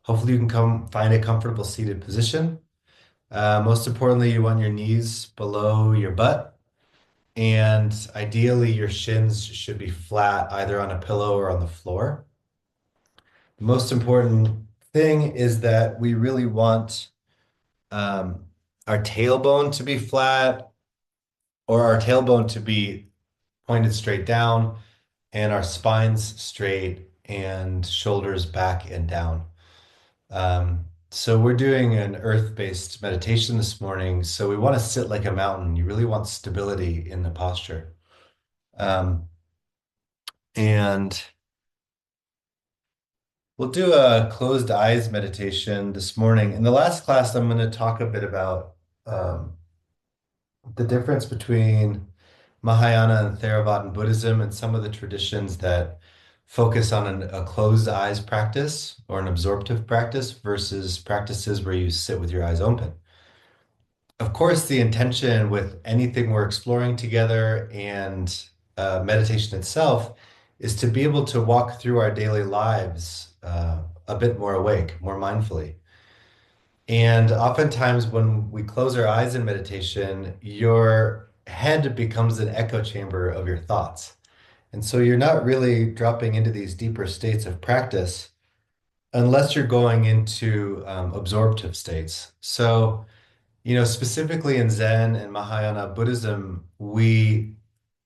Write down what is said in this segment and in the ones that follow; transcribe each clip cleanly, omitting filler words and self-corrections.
Hopefully you can come find a comfortable seated position. Most importantly, you want your knees below your butt, and ideally your shins should be flat either on a pillow or on the floor. The most important thing is that we really want um, our tailbone to be flat or our tailbone to be pointed straight down and our spines straight and shoulders back and down. So we're doing an earth-based meditation this morning. So we want to sit like a mountain. You really want stability in the posture. Um, and we'll do a closed eyes meditation this morning. In the last class, I'm going to talk a bit about um, the difference between Mahayana and Theravada Buddhism and some of the traditions that focus on a closed eyes practice or an absorptive practice versus practices where you sit with your eyes open. Of course, the intention with anything we're exploring together and meditation itself is to be able to walk through our daily lives a bit more awake, more mindfully. And oftentimes, when we close our eyes in meditation, your head becomes an echo chamber of your thoughts. And so you're not really dropping into these deeper states of practice unless you're going into absorptive states. So, specifically in Zen and Mahayana Buddhism, we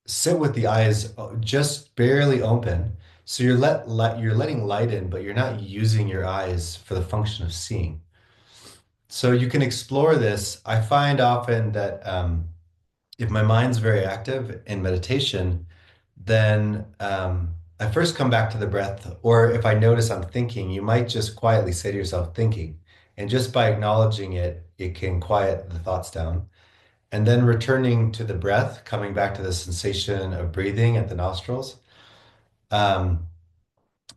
sit with the eyes just barely open. So you're letting light in, but you're not using your eyes for the function of seeing. So you can explore this. I find often that if my mind's very active in meditation, then I first come back to the breath, or if I notice I'm thinking, you might just quietly say to yourself, thinking. And just by acknowledging it, it can quiet the thoughts down. And then returning to the breath, coming back to the sensation of breathing at the nostrils. Um,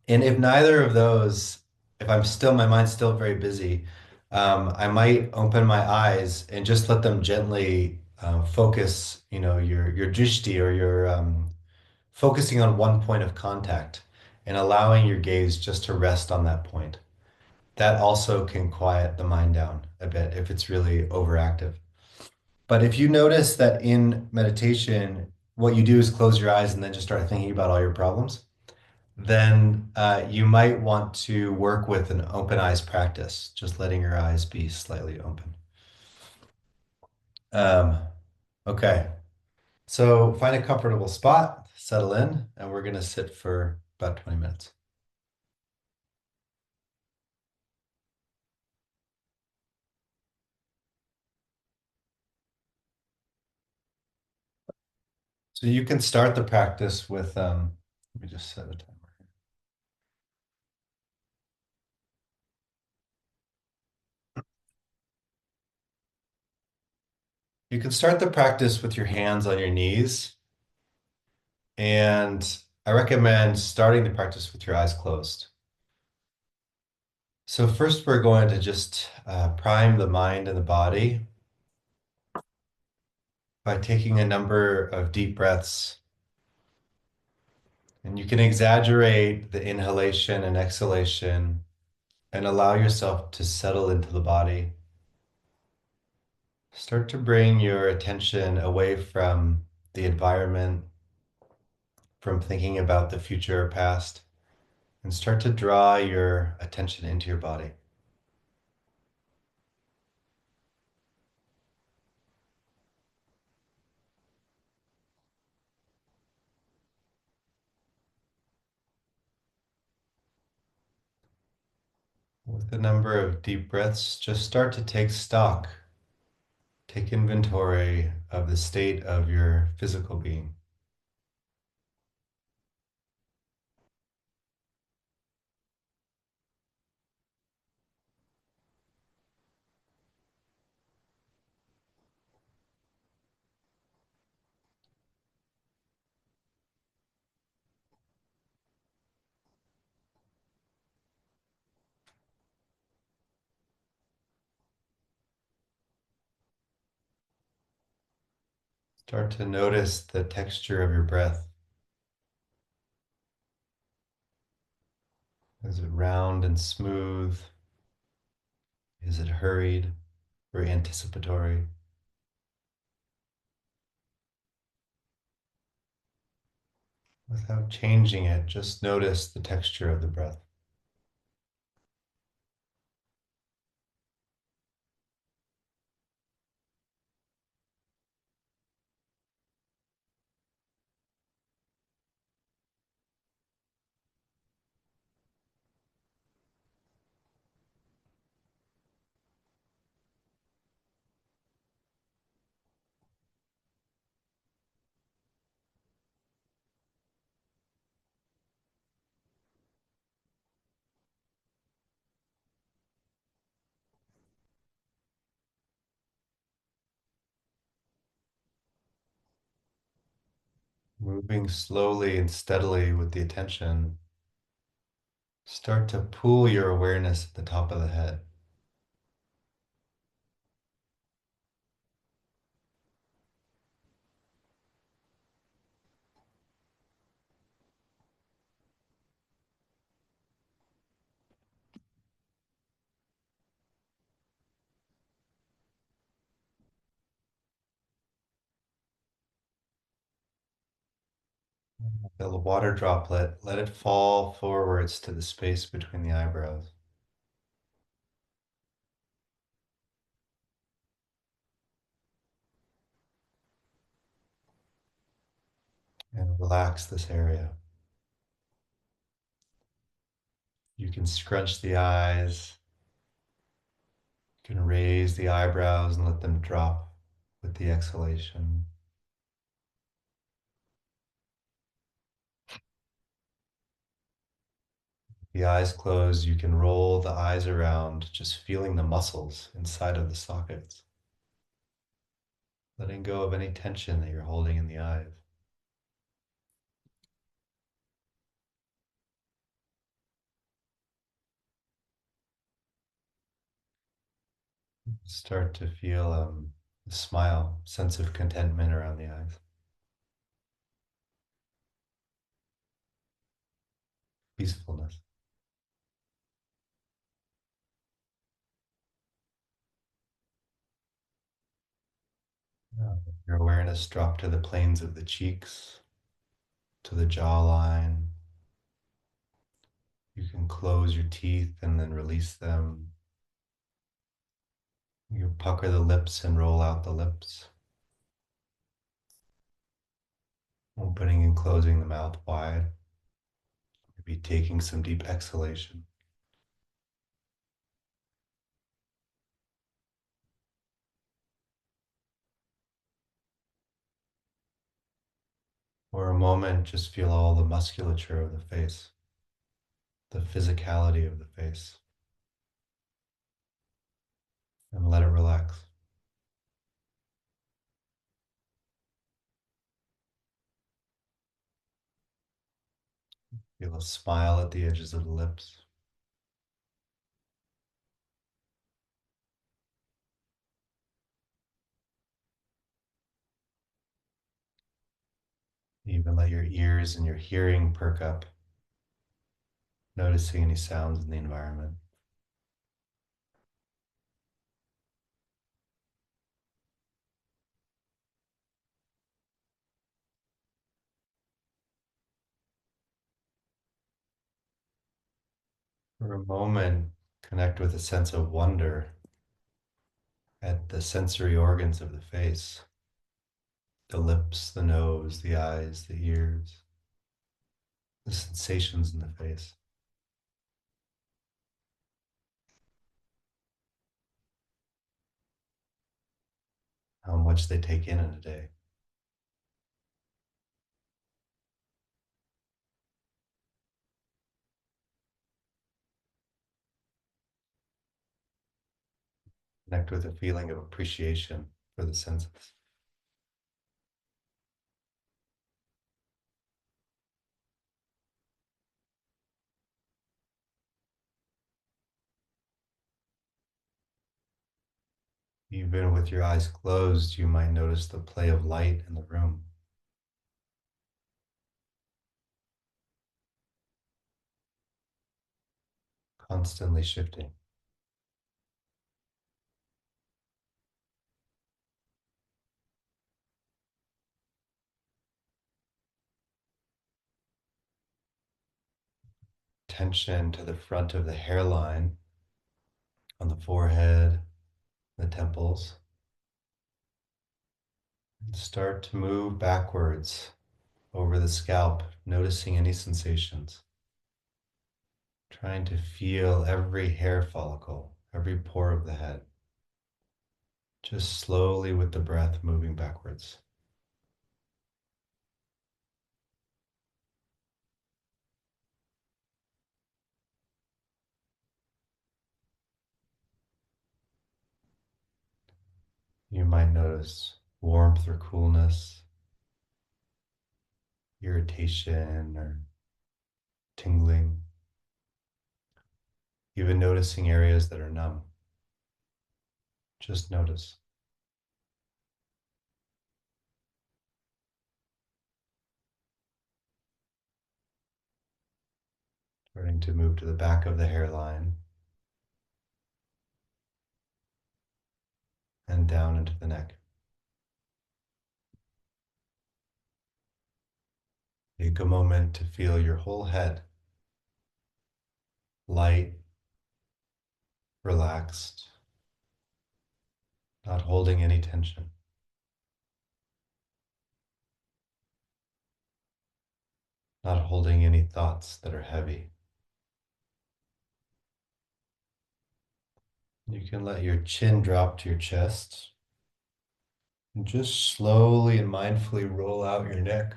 and if neither of those, if my mind's still very busy, I might open my eyes and just let them gently focus, your drishti or your focusing on one point of contact and allowing your gaze just to rest on that point. That also can quiet the mind down a bit if it's really overactive. But if you notice that in meditation, what you do is close your eyes and then just start thinking about all your problems, then you might want to work with an open eyes practice, just letting your eyes be slightly open. Um, okay, so find a comfortable spot, settle in, and we're going to sit for about 20 minutes. So you can start the practice with, let me just set a timer. You can start the practice with your hands on your knees, and I recommend starting the practice with your eyes closed. So first we're going to just prime the mind and the body by taking a number of deep breaths. And you can exaggerate the inhalation and exhalation and allow yourself to settle into the body. Start to bring your attention away from the environment, from thinking about the future or past, and start to draw your attention into your body. With a number of deep breaths, just start to take stock, take inventory of the state of your physical being. Start to notice the texture of your breath. Is it round and smooth? Is it hurried or anticipatory? Without changing it, just notice the texture of the breath. Moving slowly and steadily with the attention, start to pull your awareness at the top of the head the water droplet, let it fall forwards to the space between the eyebrows and relax this area. You can scrunch the eyes, you can raise the eyebrows and let them drop with the exhalation. The eyes closed, you can roll the eyes around, just feeling the muscles inside of the sockets, letting go of any tension that you're holding in the eyes. Start to feel a smile, sense of contentment around the eyes, peacefulness. Your awareness drop to the planes of the cheeks, to the jawline. You can close your teeth and then release them. You pucker the lips and roll out the lips, opening and closing the mouth wide. Maybe taking some deep exhalation. For a moment, just feel all the musculature of the face, the physicality of the face, and let it relax. Feel a smile at the edges of the lips. Even let your ears and your hearing perk up, noticing any sounds in the environment. For a moment, connect with a sense of wonder at the sensory organs of the face, the lips, the nose, the eyes, the ears, the sensations in the face, how much they take in a day. Connect with a feeling of appreciation for the senses. Even with your eyes closed, you might notice the play of light in the room, constantly shifting. attention to the front of the hairline on the forehead, the temples. And start to move backwards over the scalp, noticing any sensations. Trying to feel every hair follicle, every pore of the head. Just slowly with the breath moving backwards. You might notice warmth or coolness, irritation or tingling, even noticing areas that are numb. Just notice. Starting to move to the back of the hairline and down into the neck. Take a moment to feel your whole head light, relaxed, not holding any tension. Not holding any thoughts that are heavy. You can let your chin drop to your chest and just slowly and mindfully roll out your neck.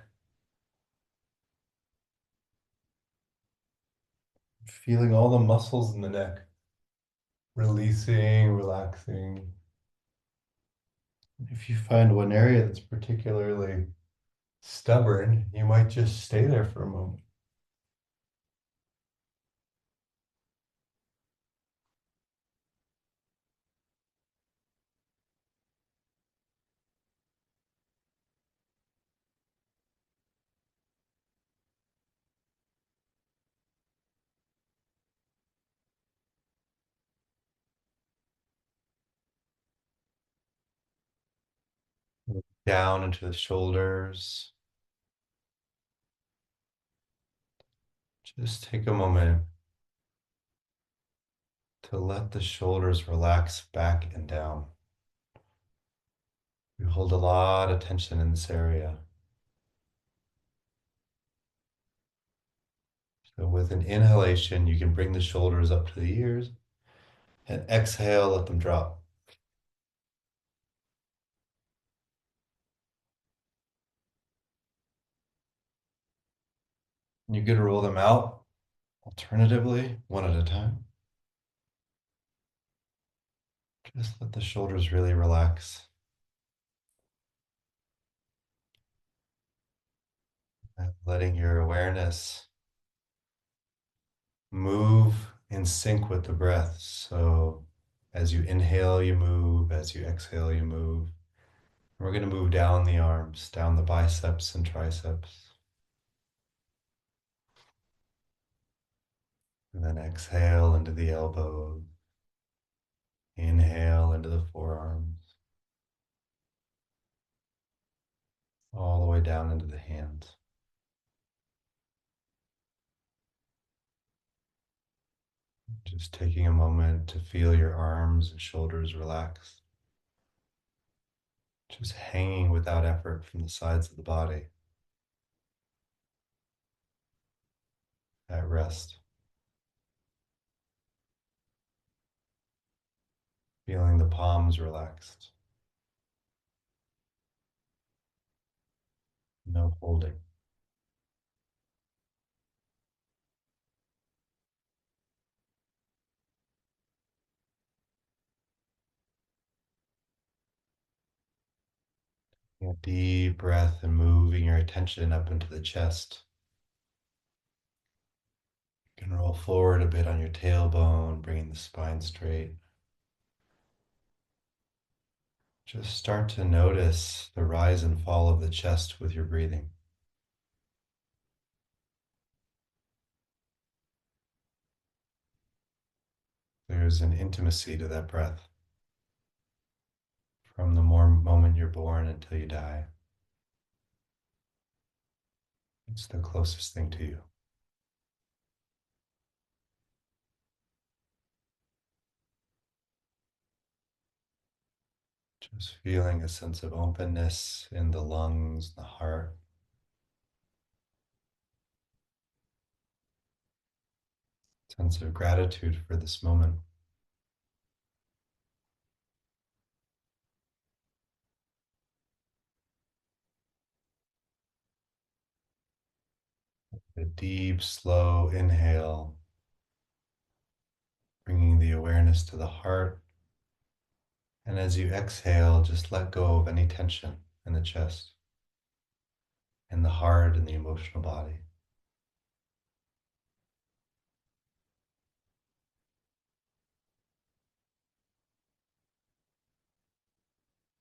Feeling all the muscles in the neck, releasing, relaxing. If you find one area that's particularly stubborn, you might just stay there for a moment. Down into the shoulders. Just take a moment to let the shoulders relax back and down. We hold a lot of tension in this area. So with an inhalation, you can bring the shoulders up to the ears, and exhale, let them drop. You could roll them out, alternatively, one at a time. Just let the shoulders really relax. And letting your awareness move in sync with the breath. So as you inhale, you move. As you exhale, you move. We're going to move down the arms, down the biceps and triceps. And then exhale into the elbows. Inhale into the forearms. All the way down into the hands. Just taking a moment to feel your arms and shoulders relax. Just hanging without effort from the sides of the body. At rest. Feeling the palms relaxed. No holding. A deep breath and moving your attention up into the chest. You can roll forward a bit on your tailbone, bringing the spine straight. Just start to notice the rise and fall of the chest with your breathing. There's an intimacy to that breath from the moment you're born until you die. It's the closest thing to you. Just feeling a sense of openness in the lungs, the heart, sense of gratitude for this moment. A deep, slow inhale, bringing the awareness to the heart. And as you exhale, just let go of any tension in the chest, in the heart, and the emotional body.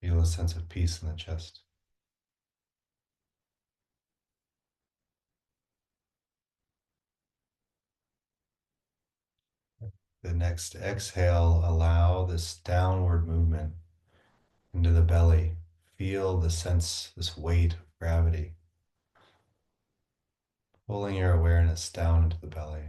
Feel a sense of peace in the chest. The next exhale, allow this downward movement into the belly. Feel the sense, this weight of gravity, pulling your awareness down into the belly.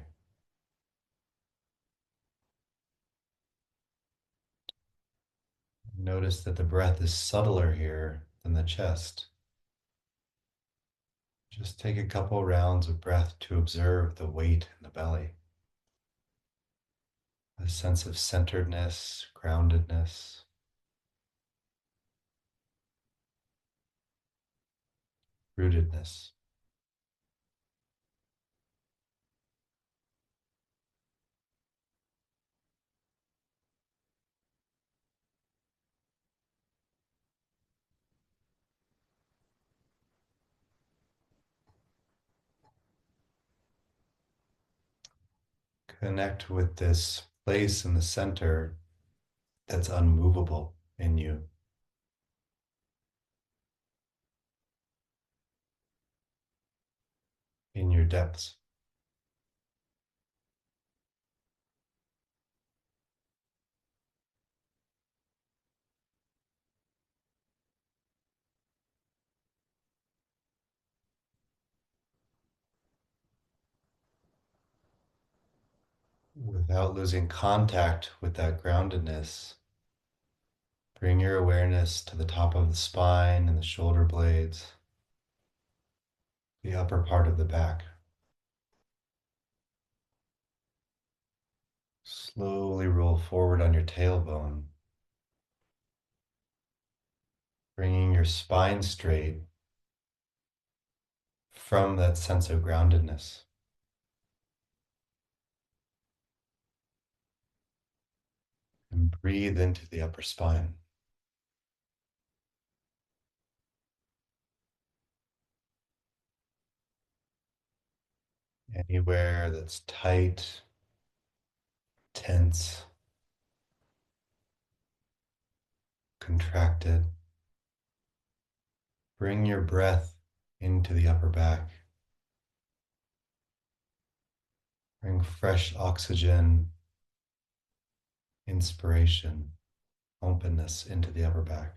Notice that the breath is subtler here than the chest. Just take a couple rounds of breath to observe the weight in the belly, a sense of centeredness, groundedness, rootedness. Connect with this place in the center that's unmovable in you, in your depths. Without losing contact with that groundedness, bring your awareness to the top of the spine and the shoulder blades, the upper part of the back. Slowly roll forward on your tailbone, bringing your spine straight from that sense of groundedness. And breathe into the upper spine. Anywhere that's tight, tense, contracted, bring your breath into the upper back. Bring fresh oxygen, inspiration, openness into the upper back.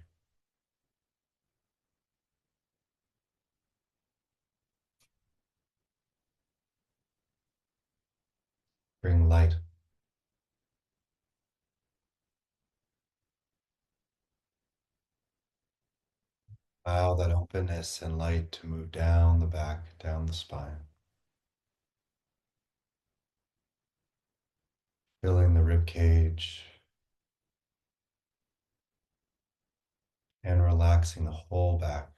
Bring light. Allow that openness and light to move down the back, down the spine, filling the rib cage and relaxing the whole back.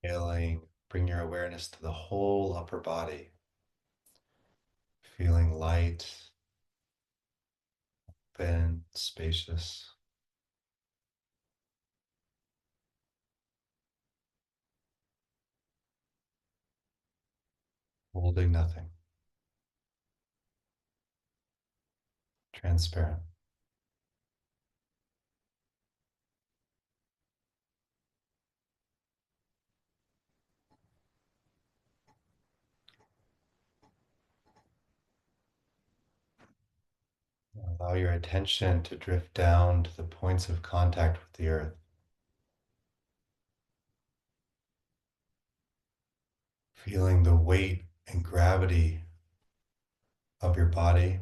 Inhaling, bring your awareness to the whole upper body, feeling light, open, spacious, holding nothing, transparent. Allow your attention to drift down to the points of contact with the earth. feeling the weight and gravity of your body,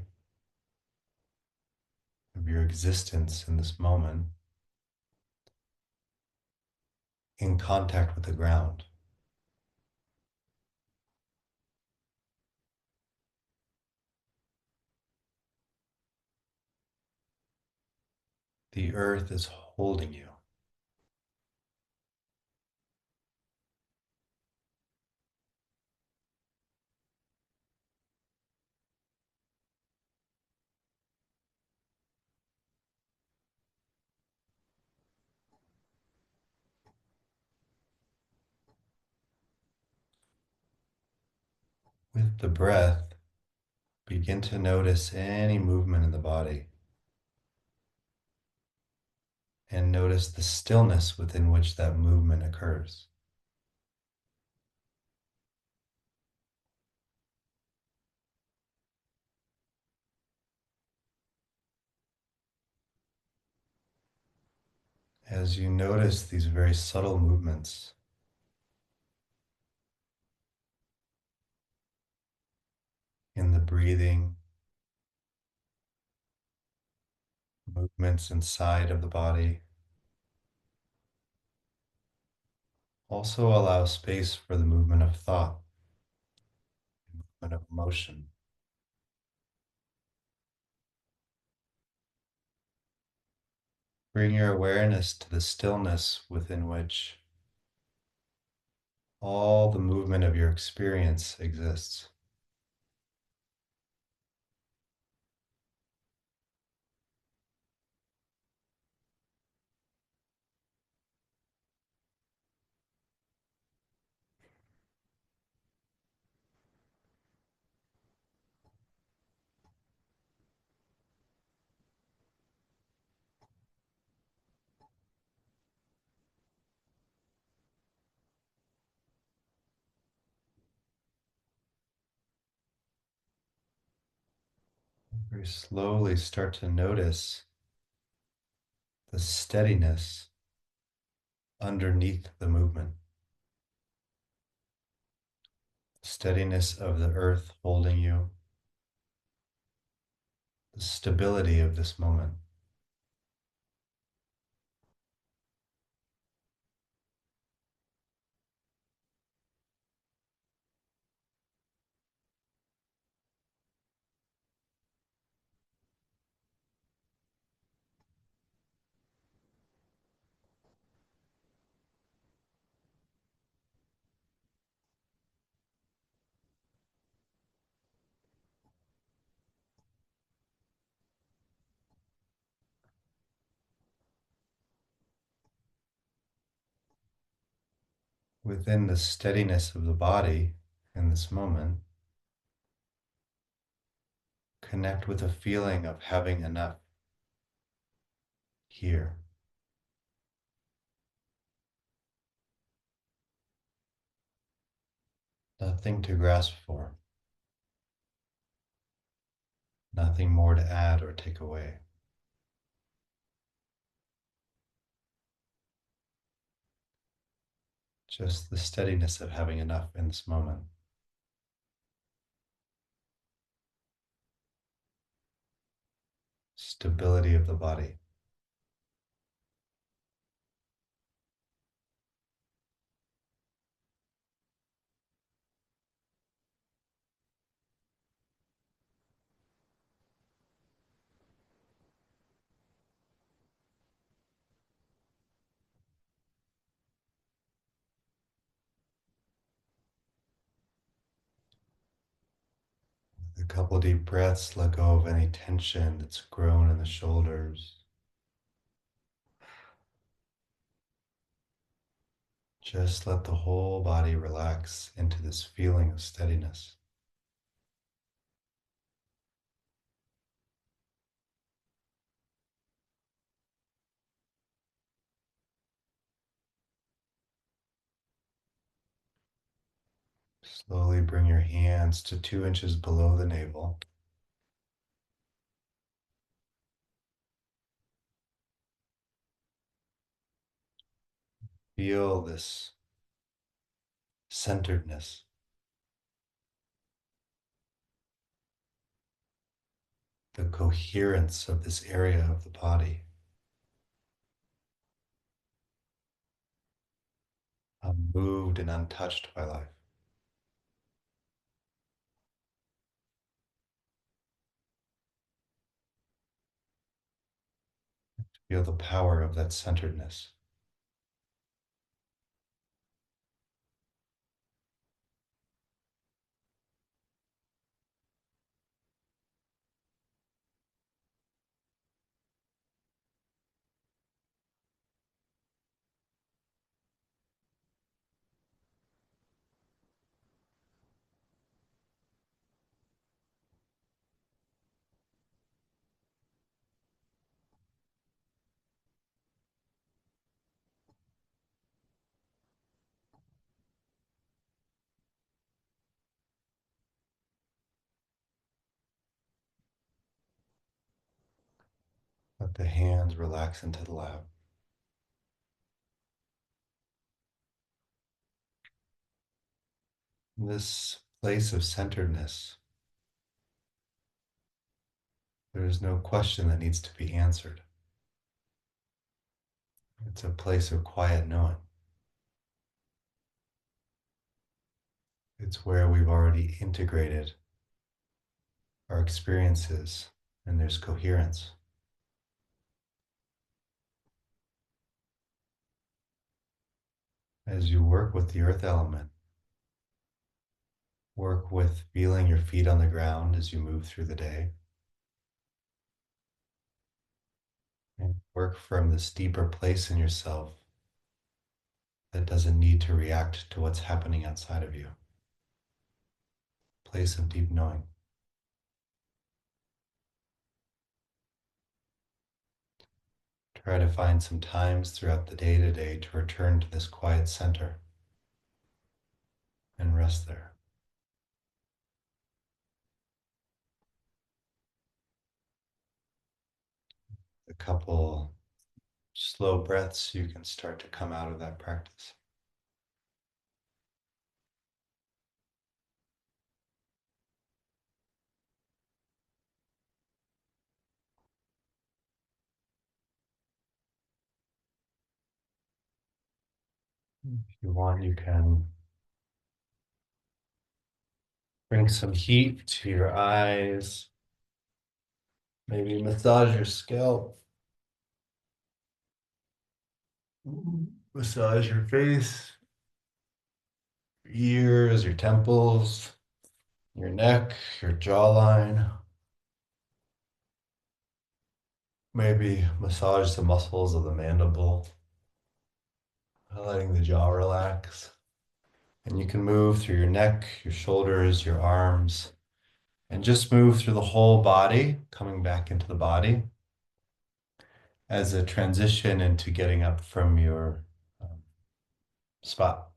of your existence in this moment, in contact with the ground. The earth is holding you. With the breath, begin to notice any movement in the body and notice the stillness within which that movement occurs. As you notice these very subtle movements, in the breathing, movements inside of the body, also allow space for the movement of thought, movement of emotion. Bring your awareness to the stillness within which all the movement of your experience exists. Very slowly start to notice the steadiness underneath the movement, the steadiness of the earth holding you, the stability of this moment. Within the steadiness of the body in this moment, connect with a feeling of having enough here. Nothing to grasp for, nothing more to add or take away. Just the steadiness of having enough in this moment. Stability of the body. A couple deep breaths, let go of any tension that's grown in the shoulders. Just let the whole body relax into this feeling of steadiness. Slowly bring your hands to 2 inches below the navel. Feel this centeredness. the coherence of this area of the body, unmoved and untouched by life. Feel the power of that centeredness. Let the hands relax into the lap. This place of centeredness, there is no question that needs to be answered. It's a place of quiet knowing. It's where we've already integrated our experiences and there's coherence. As you work with the earth element, work with feeling your feet on the ground as you move through the day, and work from this deeper place in yourself that doesn't need to react to what's happening outside of you. Place of deep knowing. Try to find some times throughout the day today to return to this quiet center and rest there. A couple slow breaths, you can start to come out of that practice. If you want, you can bring some heat to your eyes, maybe massage your scalp, massage your face, your ears, your temples, your neck, your jawline. Maybe massage the muscles of the mandible, letting the jaw relax. And you can move through your neck, your shoulders, your arms, and just move through the whole body, coming back into the body as a transition into getting up from your um, spot.